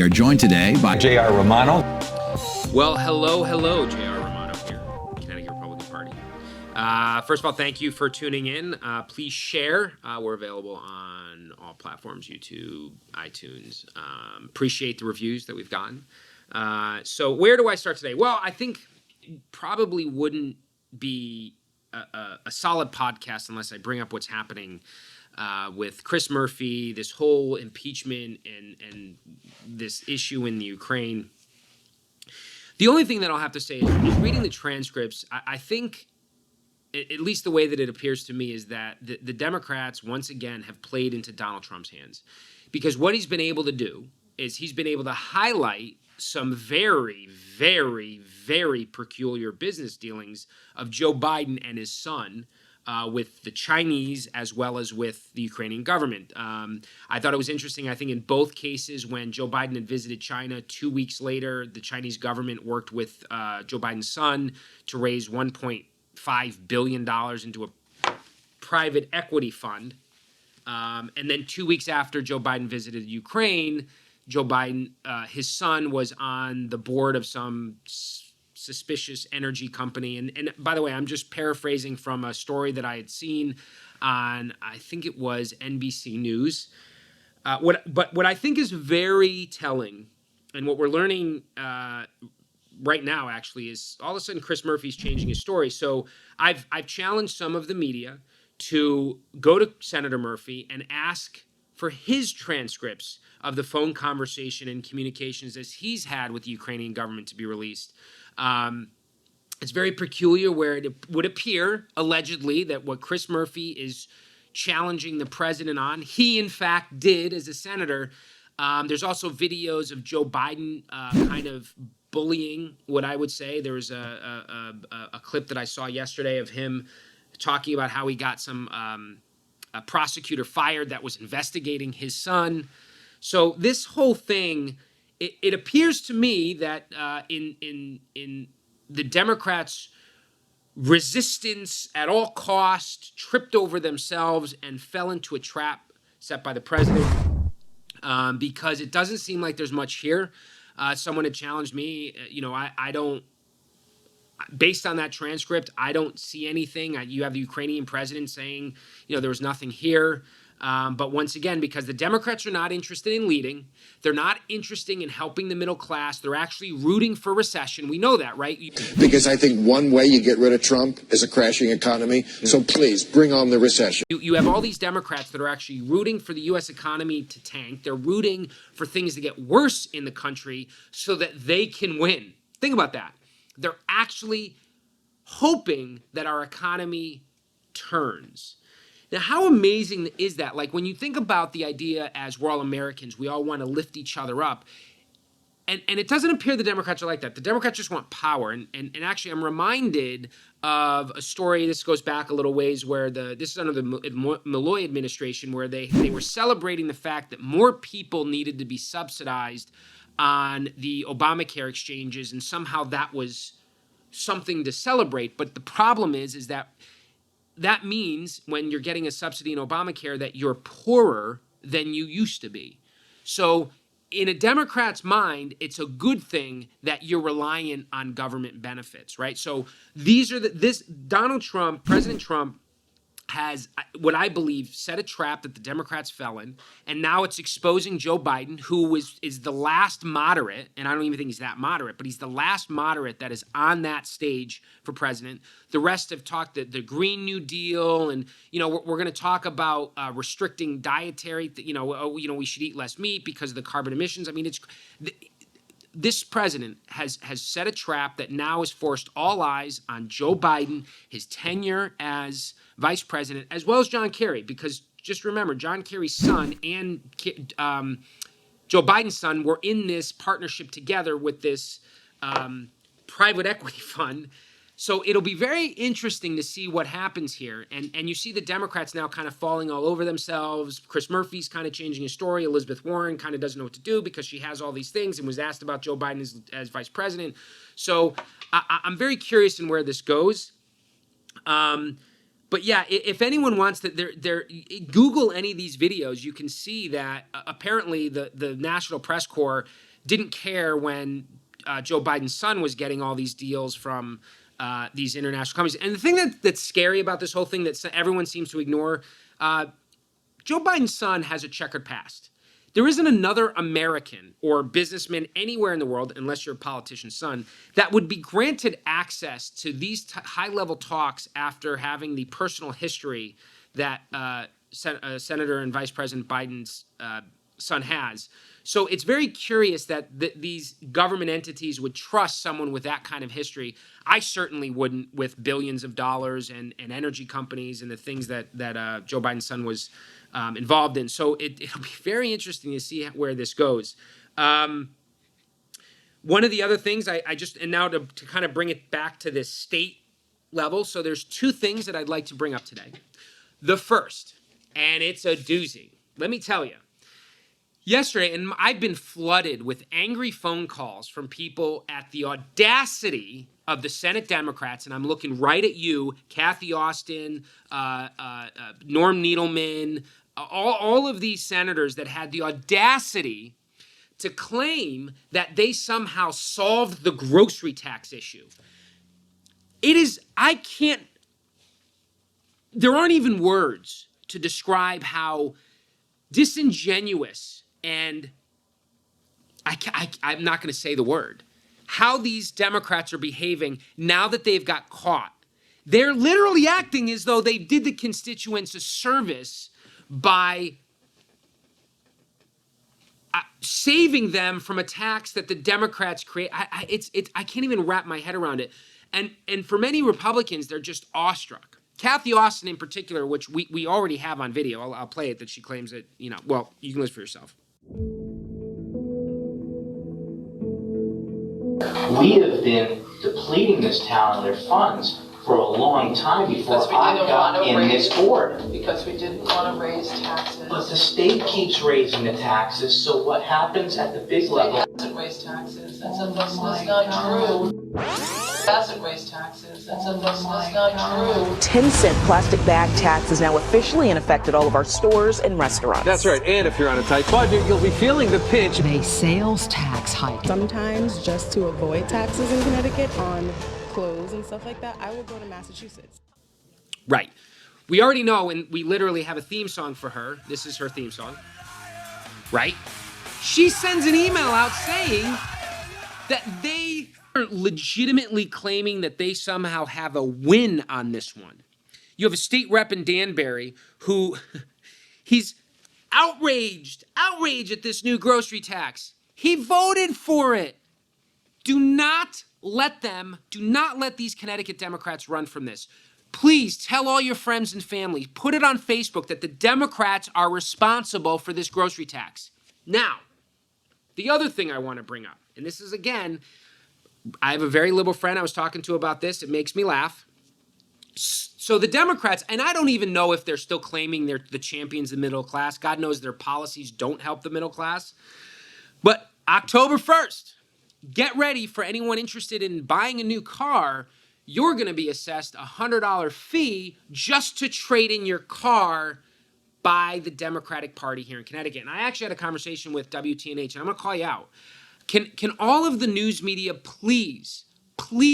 are joined today by J.R. Romano. Well, hello, J.R. Romano here, Connecticut Republican Party. First of all, thank you for tuning in. Please share. We're available on all platforms, YouTube, iTunes. Appreciate the reviews that we've gotten. So where do I start today? Well, I think probably wouldn't be a solid podcast unless I bring up what's happening with Chris Murphy, this whole impeachment and this issue in the Ukraine. The only thing that I'll have to say is reading the transcripts, I think, at least the way that it appears to me, is that the Democrats, once again, have played into Donald Trump's hands. Because what he's been able to do is he's been able to highlight some very, very, very peculiar business dealings of Joe Biden and his son with the Chinese as well as with the Ukrainian government. I thought it was interesting. I think in both cases, when Joe Biden had visited China, 2 weeks later, the Chinese government worked with Joe Biden's son to raise $1.5 billion into a private equity fund. And then 2 weeks after Joe Biden visited Ukraine, Joe Biden, his son was on the board of some suspicious energy company. And by the way, I'm just paraphrasing from a story that I had seen on, I think it was NBC News. What I think is very telling, and what we're learning right now actually, is all of a sudden Chris Murphy's changing his story. So I've challenged some of the media to go to Senator Murphy and ask for his transcripts of the phone conversation and communications as he's had with the Ukrainian government to be released. It's very peculiar where it would appear, allegedly, that what Chris Murphy is challenging the president on, he in fact did as a senator. There's also videos of Joe Biden kind of bullying, what I would say. There was a clip that I saw yesterday of him talking about how he got a prosecutor fired that was investigating his son. So this whole thing, it appears to me that in the Democrats' resistance at all costs, tripped over themselves and fell into a trap set by the president, because it doesn't seem like there's much here. Someone had challenged me. I don't. Based on that transcript, I don't see anything. You have the Ukrainian president saying, there was nothing here. But once again, because the Democrats are not interested in leading, they're not interested in helping the middle class. They're actually rooting for recession. We know that, right? Because I think one way you get rid of Trump is a crashing economy. So please bring on the recession. You have all these Democrats that are actually rooting for the U.S. economy to tank. They're rooting for things to get worse in the country so that they can win. Think about that. They're actually hoping that our economy turns. Now, how amazing is that? Like, when you think about the idea as we're all Americans, we all want to lift each other up. And it doesn't appear the Democrats are like that. The Democrats just want power. And actually, I'm reminded of a story, this goes back a little ways, where this is under the Malloy administration, where they were celebrating the fact that more people needed to be subsidized on the Obamacare exchanges, and somehow that was something to celebrate. But the problem is that means when you're getting a subsidy in Obamacare that you're poorer than you used to be. So in a Democrat's mind, it's a good thing that you're reliant on government benefits, right? So Donald Trump, President Trump, has, what I believe, set a trap that the Democrats fell in, and now it's exposing Joe Biden, who is the last moderate, and I don't even think he's that moderate, but he's the last moderate that is on that stage for president. The rest have talked the Green New Deal, and we're going to talk about restricting dietary. We should eat less meat because of the carbon emissions. I mean, this president has set a trap that now has forced all eyes on Joe Biden, his tenure as vice president, as well as John Kerry, because just remember, John Kerry's son and Joe Biden's son were in this partnership together with this private equity fund. So it'll be very interesting to see what happens here. And you see the Democrats now kind of falling all over themselves. Chris Murphy's kind of changing his story. Elizabeth Warren kind of doesn't know what to do because she has all these things and was asked about Joe Biden as vice president. So I'm very curious in where this goes. But yeah, if anyone wants to, Google any of these videos, you can see that apparently the National Press Corps didn't care when Joe Biden's son was getting all these deals from these international companies. And the thing that's scary about this whole thing that everyone seems to ignore, Joe Biden's son has a checkered past. There isn't another American or businessman anywhere in the world, unless you're a politician's son, that would be granted access to these high-level talks after having the personal history that Senator and Vice President Biden's son has. So it's very curious that these government entities would trust someone with that kind of history. I certainly wouldn't, with billions of dollars and energy companies and the things that Joe Biden's son was involved in. So it'll be very interesting to see where this goes. One of the other things and now to kind of bring it back to this state level. So there's two things that I'd like to bring up today. The first, and it's a doozy. Let me tell you. Yesterday, and I've been flooded with angry phone calls from people at the audacity of the Senate Democrats, and I'm looking right at you, Kathy Austin, Norm Needleman, all of these senators that had the audacity to claim that they somehow solved the grocery tax issue. There aren't even words to describe how disingenuous and I'm not going to say the word, how these Democrats are behaving now that they've got caught. They're literally acting as though they did the constituents a service by saving them from a tax that the Democrats create. I can't even wrap my head around it. And for many Republicans, they're just awestruck. Kathy Austin in particular, which we already have on video, I'll play it, that she claims that, well, you can listen for yourself. We have been depleting this town of their funds for a long time before I got in this board. Because we didn't want to raise taxes. But the state keeps raising the taxes, so what happens at the big level? It doesn't raise taxes. That's not true. It doesn't raise taxes. That's not true. 10-cent plastic bag tax is now officially in effect at all of our stores and restaurants. That's right. And if you're on a tight budget, you'll be feeling the pinch. A sales tax hike. Sometimes, just to avoid taxes in Connecticut on clothes and stuff like that, I will go to Massachusetts. Right. We already know, and we literally have a theme song for her. This is her theme song. Right? She sends an email out saying that they are legitimately claiming that they somehow have a win on this one. You have a state rep in Danbury who he's outraged at this new grocery tax. He voted for it. Do not let these Connecticut Democrats run from this. Please tell all your friends and family, put it on Facebook that the Democrats are responsible for this grocery tax. Now, the other thing I want to bring up, and this is, again, I have a very liberal friend I was talking to about this. It makes me laugh. So the Democrats, and I don't even know if they're still claiming they're the champions of the middle class. God knows their policies don't help the middle class. But October 1st, get ready for anyone interested in buying a new car. You're going to be assessed a $100 fee just to trade in your car by the Democratic Party here in Connecticut. And I actually had a conversation with WTNH, and I'm going to call you out. Can all of the news media please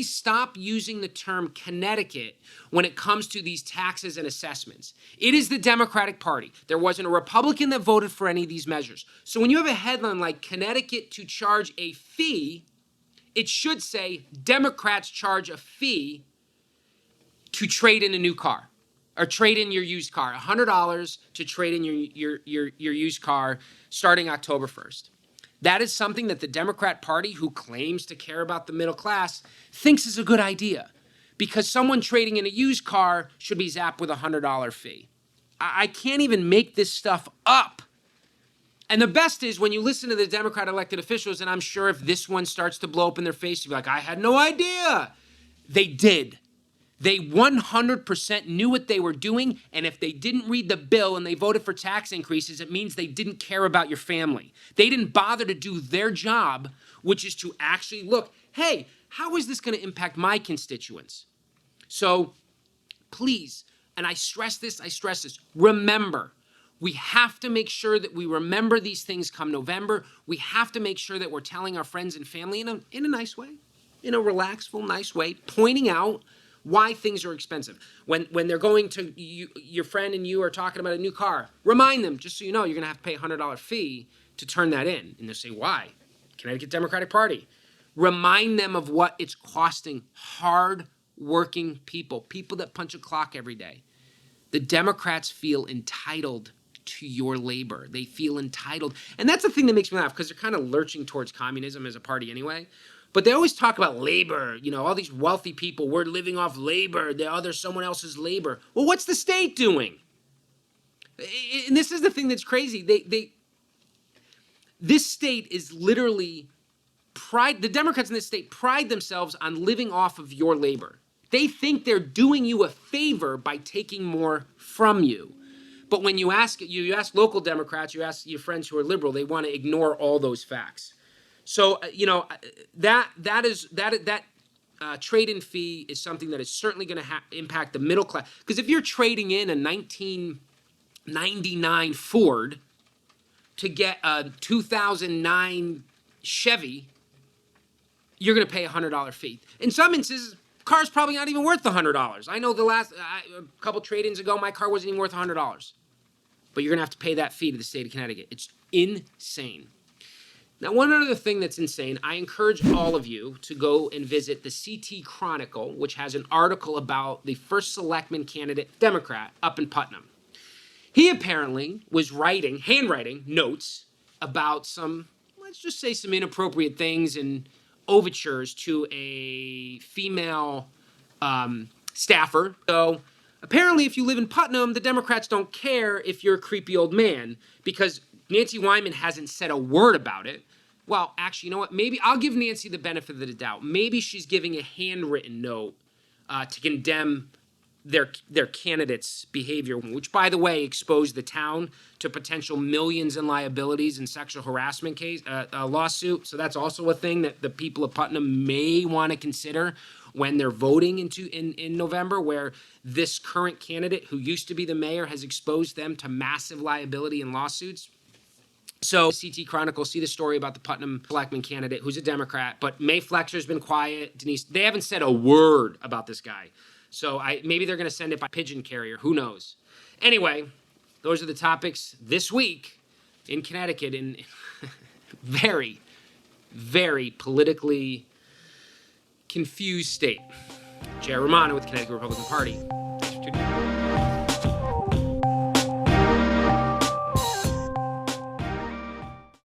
stop using the term Connecticut when it comes to these taxes and assessments? It is the Democratic Party. There wasn't a Republican that voted for any of these measures. So when you have a headline like Connecticut to charge a fee, it should say Democrats charge a fee to trade in a new car or trade in your used car. $100 to trade in your used car starting October 1st. That is something that the Democrat Party, who claims to care about the middle class, thinks is a good idea because someone trading in a used car should be zapped with a $100 fee. I can't even make this stuff up. And the best is when you listen to the Democrat elected officials, and I'm sure if this one starts to blow up in their face, you'll be like, I had no idea. They did. They 100% knew what they were doing, and if they didn't read the bill and they voted for tax increases, it means they didn't care about your family. They didn't bother to do their job, which is to actually look, hey, how is this going to impact my constituents? So please, and I stress this, remember, We have to make sure that we remember these things come November. We have to make sure that we're telling our friends and family in a nice way, in a relaxful, nice way, pointing out why things are expensive. When they're going to, your friend and you are talking about a new car, remind them, just so you know, you're going to have to pay a $100 fee to turn that in. And they'll say, why? Connecticut Democratic Party. Remind them of what it's costing hard-working people that punch a clock every day. The Democrats feel entitled to your labor. They feel entitled. And that's the thing that makes me laugh, because they're kind of lurching towards communism as a party anyway. But they always talk about labor. You know, all these wealthy people, we're living off labor. There's someone else's labor. Well, what's the state doing? And this is the thing that's crazy. This state is literally the Democrats in this state pride themselves on living off of your labor. They think they're doing you a favor by taking more from you. But when you ask local Democrats, you ask your friends who are liberal, they want to ignore all those facts. So, that trade-in fee is something that is certainly going to impact the middle class. Because if you're trading in a 1999 Ford to get a 2009 Chevy, you're going to pay a $100 fee. In some instances, car's probably not even worth the $100. I know a couple trade-ins ago, my car wasn't even worth $100. But you're going to have to pay that fee to the state of Connecticut. It's insane. Now, one other thing that's insane, I encourage all of you to go and visit the CT Chronicle, which has an article about the first Selectman candidate, Democrat, up in Putnam. He apparently was handwriting notes about some, let's just say, some inappropriate things and overtures to a female staffer. So apparently, if you live in Putnam, the Democrats don't care if you're a creepy old man, because Nancy Wyman hasn't said a word about it. Well, actually, you know what? Maybe I'll give Nancy the benefit of the doubt. Maybe she's giving a handwritten note to condemn their candidates' behavior, which, by the way, exposed the town to potential millions in liabilities and sexual harassment case lawsuit. So that's also a thing that the people of Putnam may want to consider when they're voting in November, where this current candidate who used to be the mayor has exposed them to massive liability and lawsuits. So CT Chronicle, see the story about the Putnam Selectman candidate who's a Democrat, but May Flexer's been quiet. Denise, they haven't said a word about this guy. So maybe they're going to send it by pigeon carrier. Who knows? Anyway, those are the topics this week in Connecticut, in very, very politically confused state. J.R. Romano with Connecticut Republican Party.